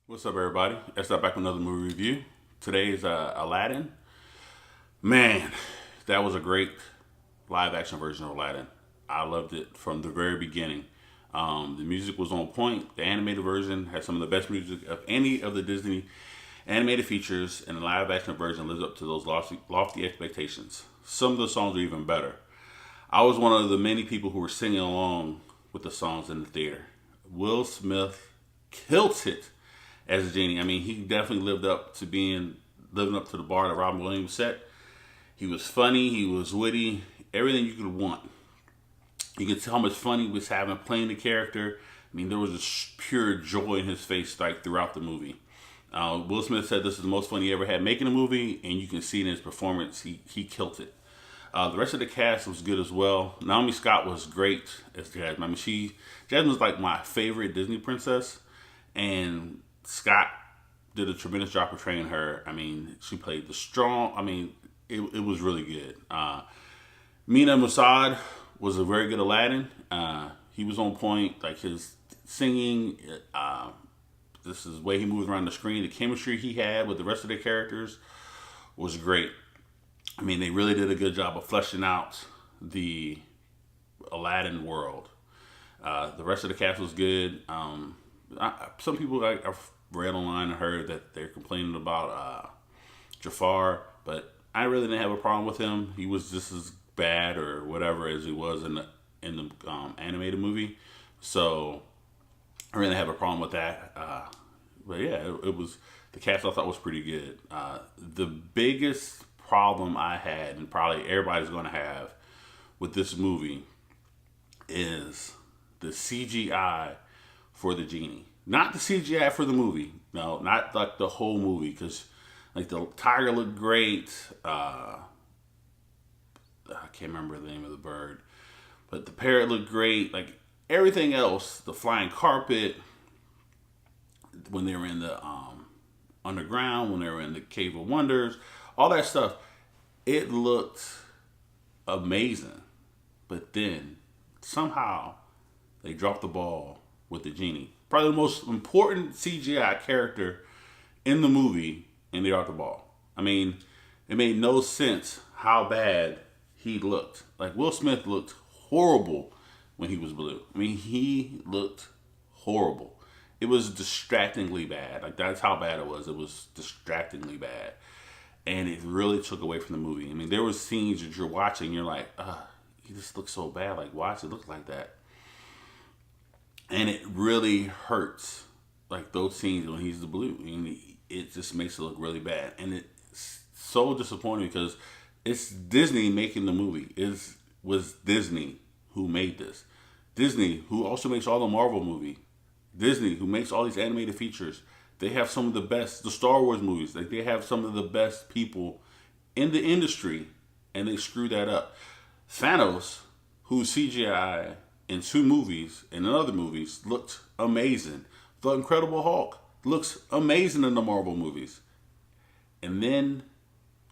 What's up, everybody? Let's start back with another movie review. Today is Aladdin. Man, that was a great live action version of Aladdin. I loved it from the very beginning. The music was on point. The animated version had some of the best music of any of the Disney animated features, and the live action version lives up to those lofty expectations. Some of the songs are even better. I was one of the many people who were singing along with the songs in the theater. Will Smith killed it as Genie. I mean, he definitely living up to the bar that Robin Williams set. He was funny, he was witty, everything you could want. You could tell how much fun he was having playing the character. I mean, there was just pure joy in his face like throughout the movie. Will Smith said this is the most fun he ever had making a movie, and you can see in his performance, he killed it. The rest of the cast was good as well. Naomi Scott was great as Jasmine. I mean, Jasmine was like my favorite Disney princess, and Scott did a tremendous job portraying her. I mean, she played the strong. I mean, it was really good. Mina Musad was a very good Aladdin. He was on point, like his singing. This is the way he moved around the screen. The chemistry he had with the rest of the characters was great. I mean, they really did a good job of fleshing out the Aladdin world. The rest of the cast was good. Some people I've read online and heard that they're complaining about Jafar, but I really didn't have a problem with him. He was just as bad or whatever as he was in the animated movie, so I really didn't have a problem with that. But yeah, it was the cast I thought was pretty good. The biggest problem I had, and probably everybody's going to have with this movie, is the CGI for the Genie. Not the CGI for the movie. No, not like the whole movie. Because like the tiger looked great. I can't remember the name of the bird. But the parrot looked great. Like everything else, the flying carpet, when they were in the underground, when they were in the Cave of Wonders, all that stuff, it looked amazing. But then somehow they dropped the ball with the Genie. Probably the most important CGI character in the movie, and they dropped the ball. I mean, it made no sense how bad he looked. Like, Will Smith looked horrible when he was Blue. I mean, he looked horrible. It was distractingly bad. Like, that's how bad it was. It was distractingly bad. And it really took away from the movie. I mean, there were scenes that you're watching, you're like, he just looks so bad. Like, why does it look like that? And it really hurts, like those scenes when he's the Blue. I mean, it just makes it look really bad. And it's so disappointing because it's Disney making the movie. It was Disney who made this. Disney, who also makes all the Marvel movie. Disney, who makes all these animated features. They have some of the best, the Star Wars movies. Like, they have some of the best people in the industry, and they screw that up. Thanos, who's CGI in 2 movies and in other movies, looked amazing. The Incredible Hulk looks amazing in the Marvel movies. And then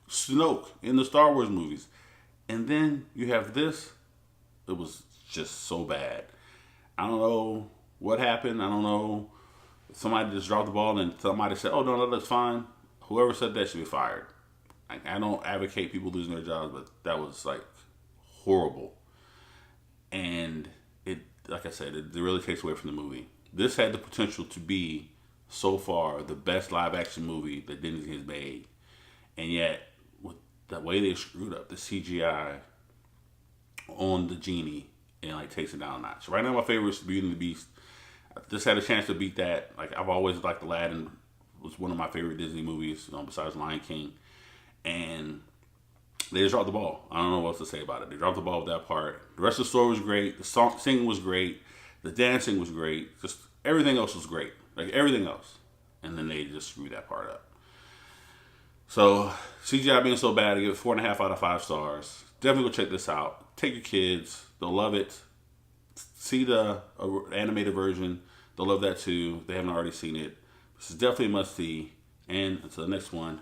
Snoke in the Star Wars movies. And then you have this. It was just so bad. I don't know what happened. I don't know. Somebody just dropped the ball and somebody said, oh, no, that looks fine. Whoever said that should be fired. I don't advocate people losing their jobs, but that was like horrible. And it, like I said, it really takes away from the movie. This had the potential to be, so far, the best live action movie that Disney has made. And yet, with the way they screwed up the CGI on the Genie, and like takes it down a notch. Right now, my favorite is Beauty and the Beast. I just had a chance to beat that. Like, I've always liked Aladdin. It was one of my favorite Disney movies, besides Lion King. And they just dropped the ball. I don't know what else to say about it. They dropped the ball with that part. The rest of the story was great. The singing was great. The dancing was great. Just everything else was great. Like, everything else. And then they just screwed that part up. So, CGI being so bad, I give it 4.5 out of 5 stars. Definitely go check this out. Take your kids. They'll love it. See the animated version. They'll love that too. They haven't already seen it. This is definitely a must see. And until the next one,